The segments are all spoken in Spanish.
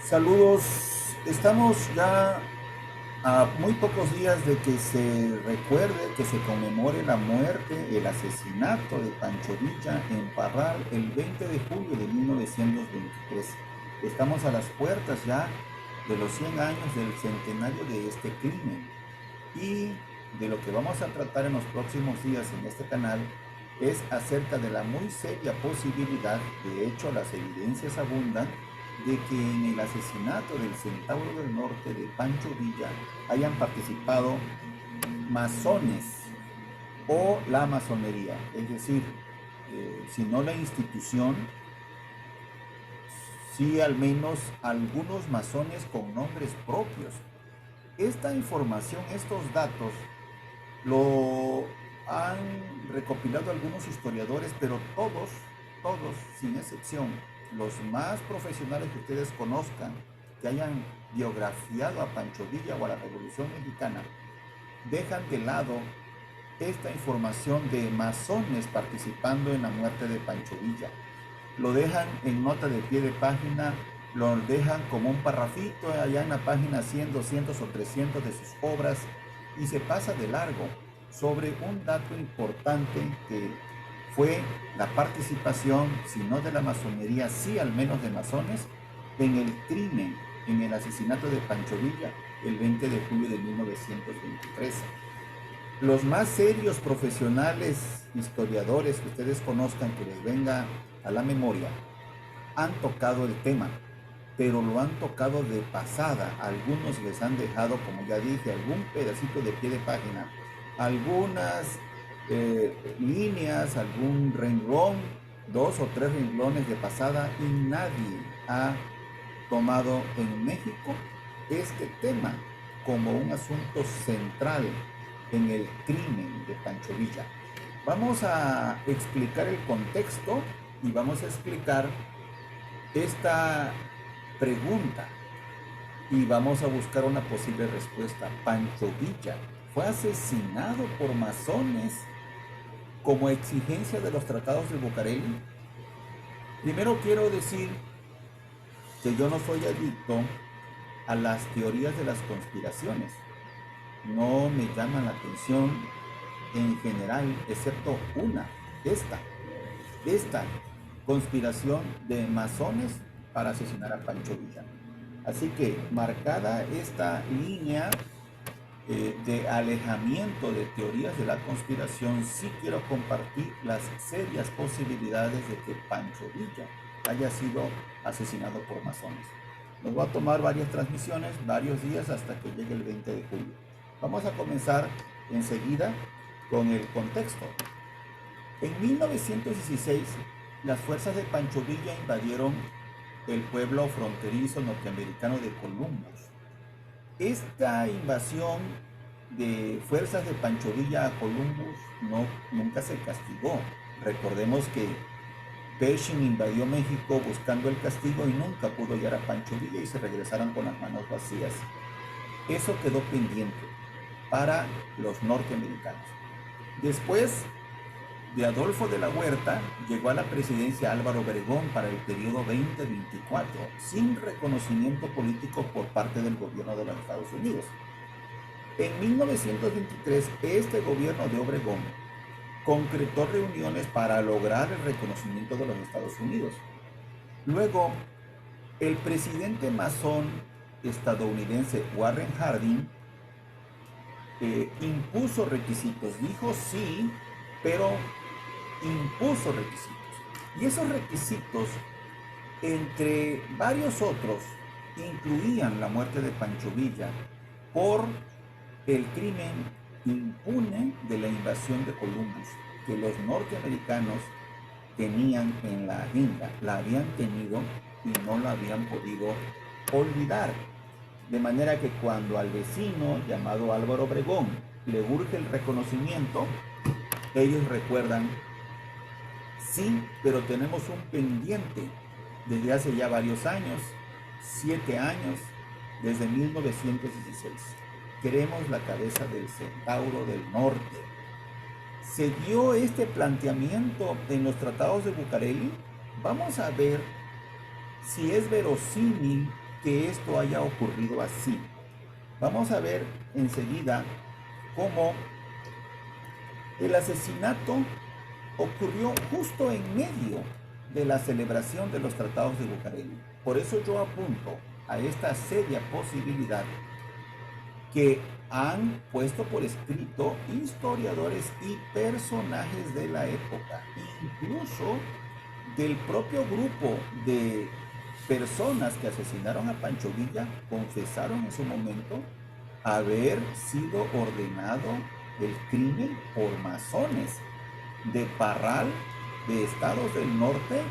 Saludos, estamos ya a muy pocos días de que se recuerde, que se conmemore la muerte, el asesinato de Pancho Villa en Parral el 20 de julio de 1923. Estamos a las puertas ya de los 100 años del centenario de este crimen y de lo que vamos a tratar en los próximos días en este canal es acerca de la muy seria posibilidad, de hecho las evidencias abundan, de que en el asesinato del Centauro del Norte de Pancho Villa hayan participado masones o la masonería, es decir, si no la institución, sí al menos algunos masones con nombres propios. Esta información, estos datos, lo han recopilado algunos historiadores, pero todos, sin excepción, los más profesionales que ustedes conozcan, que hayan biografiado a Pancho Villa o a la Revolución Mexicana, dejan de lado esta información de masones participando en la muerte de Pancho Villa. Lo dejan en nota de pie de página, lo dejan como un parrafito allá en la página 100, 200 o 300 de sus obras y se pasa de largo sobre un dato importante que fue la participación, si no de la masonería, sí al menos de masones, en el crimen, en el asesinato de Pancho Villa el 20 de julio de 1923. Los más serios profesionales, historiadores que ustedes conozcan, que les venga a la memoria, han tocado el tema, pero lo han tocado de pasada. Algunos les han dejado, como ya dije, algún pedacito de pie de página, algunas líneas, algún renglón, dos o tres renglones de pasada, y nadie ha tomado en México este tema como un asunto central en el crimen de Pancho Villa. Vamos a explicar el contexto y vamos a explicar esta pregunta y vamos a buscar una posible respuesta. Pancho Villa fue asesinado por masones como exigencia de los tratados de Bucareli. Primero quiero decir que yo no soy adicto a las teorías de las conspiraciones. No me llaman la atención en general, excepto una, esta conspiración de masones para asesinar a Pancho Villa. Así que marcada esta línea de alejamiento de teorías de la conspiración, sí quiero compartir las serias posibilidades de que Pancho Villa haya sido asesinado por masones. Nos va a tomar varias transmisiones, varios días hasta que llegue el 20 de julio. Vamos a comenzar enseguida con el contexto. En 1916, las fuerzas de Pancho Villa invadieron el pueblo fronterizo norteamericano de Columbus. Esta invasión de fuerzas de Pancho Villa a Columbus nunca se castigó. Recordemos que Pershing invadió México buscando el castigo y nunca pudo hallar a Pancho Villa y se regresaron con las manos vacías. Eso quedó pendiente para los norteamericanos. Después de Adolfo de la Huerta, llegó a la presidencia Álvaro Obregón para el periodo 2024, sin reconocimiento político por parte del gobierno de los Estados Unidos. En 1923, este gobierno de Obregón concretó reuniones para lograr el reconocimiento de los Estados Unidos. Luego, el presidente masón estadounidense Warren Harding impuso requisitos, dijo sí, pero impuso requisitos. Y esos requisitos, entre varios otros, incluían la muerte de Pancho Villa por el crimen impune de la invasión de Columbus, que los norteamericanos tenían en la agenda, la habían tenido y no la habían podido olvidar. De manera que cuando al vecino llamado Álvaro Obregón le urge el reconocimiento, ellos recuerdan, sí, pero tenemos un pendiente desde hace ya varios años, 7 años, desde 1916. Queremos la cabeza del Centauro del Norte. ¿Se dio este planteamiento en los tratados de Bucareli? Vamos a ver si es verosímil que esto haya ocurrido así. Vamos a ver enseguida cómo el asesinato ocurrió justo en medio de la celebración de los tratados de Bucareli. Por eso yo apunto a esta seria posibilidad que han puesto por escrito historiadores y personajes de la época, incluso del propio grupo de personas que asesinaron a Pancho Villa, confesaron en su momento haber sido ordenado el crimen por masones de Parral, de estados del norte,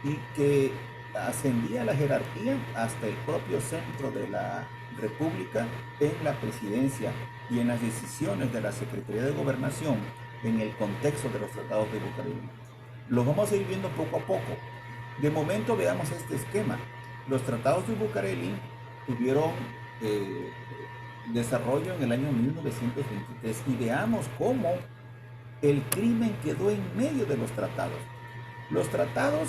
y que ascendía a la jerarquía hasta el propio centro de la República, en la presidencia y en las decisiones de la Secretaría de Gobernación en el contexto de los tratados de Bucareli. Lo vamos a ir viendo poco a poco. De momento veamos este esquema. Los tratados de Bucareli tuvieron desarrollo en el año 1923 y veamos cómo el crimen quedó en medio de los tratados. Los tratados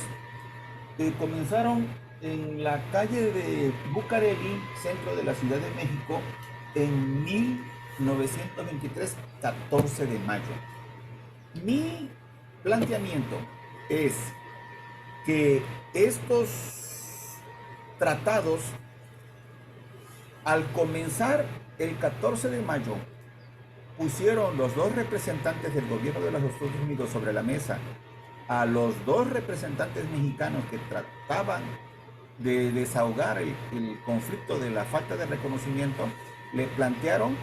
comenzaron en la calle de Bucareli, centro de la Ciudad de México, en 1923, 14 de mayo. Mi planteamiento es que estos tratados, al comenzar el 14 de mayo, pusieron los dos representantes del gobierno de los Estados Unidos sobre la mesa a los dos representantes mexicanos que trataban de desahogar el conflicto de la falta de reconocimiento. Le plantearon,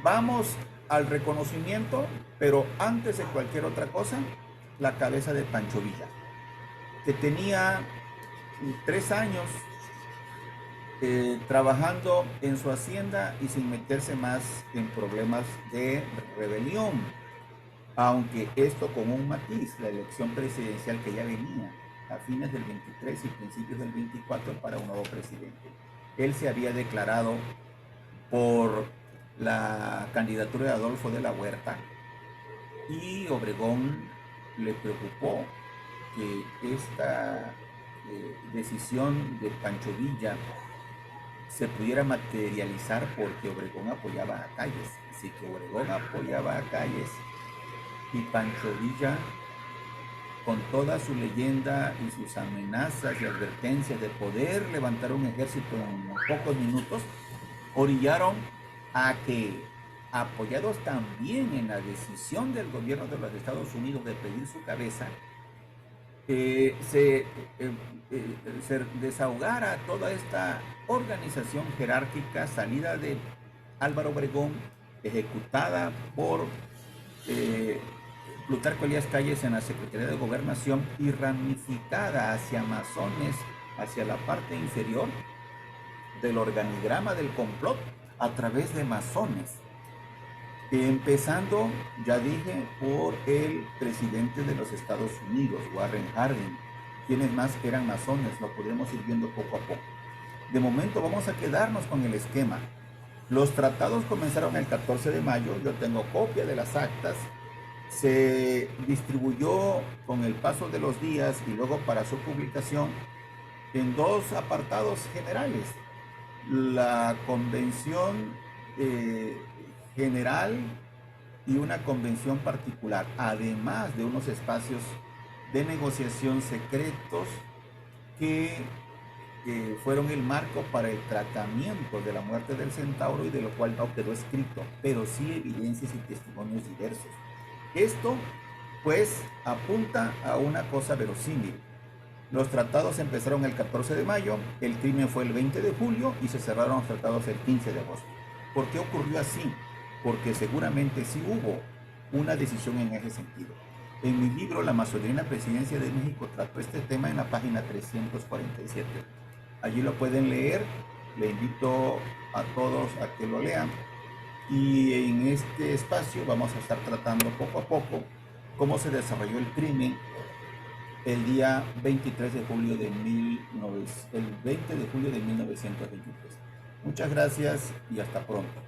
vamos al reconocimiento, pero antes de cualquier otra cosa, la cabeza de Pancho Villa, que tenía 3 años trabajando en su hacienda y sin meterse más en problemas de rebelión, aunque esto con un matiz: la elección presidencial que ya venía a fines del 23 y principios del 24 para un nuevo presidente. Él se había declarado por la candidatura de Adolfo de la Huerta, y Obregón le preocupó que esta decisión de Pancho Villa se pudiera materializar, porque Obregón apoyaba a Calles. Así que Obregón apoyaba a Calles y Pancho Villa, con toda su leyenda y sus amenazas y advertencias de poder levantar un ejército en pocos minutos, orillaron a que, apoyados también en la decisión del gobierno de los Estados Unidos de pedir su cabeza, se desahogara toda esta organización jerárquica salida de Álvaro Obregón, ejecutada por Plutarco Elías Calles en la Secretaría de Gobernación, y ramificada hacia masones, hacia la parte inferior del organigrama del complot, a través de masones. Empezando, ya dije, por el presidente de los Estados Unidos, Warren Harding. Quienes más eran masones, lo podremos ir viendo poco a poco. De momento vamos a quedarnos con el esquema. Los tratados comenzaron el 14 de mayo, yo tengo copia de las actas. Se distribuyó con el paso de los días y luego para su publicación en 2 apartados generales: la convención general y una convención particular, además de unos espacios de negociación secretos que fueron el marco para el tratamiento de la muerte del centauro, y de lo cual no quedó escrito, pero sí evidencias y testimonios diversos. Esto pues apunta a una cosa verosímil. Los tratados empezaron el 14 de mayo, el crimen fue el 20 de julio y se cerraron los tratados el 15 de agosto. ¿Por qué ocurrió así? Porque seguramente sí hubo una decisión en ese sentido. En mi libro La masonería en la presidencia de México trato este tema en la página 347. Allí lo pueden leer, le invito a todos a que lo lean. Y en este espacio vamos a estar tratando poco a poco cómo se desarrolló el crimen el día 23 de julio de 1923. Muchas gracias y hasta pronto.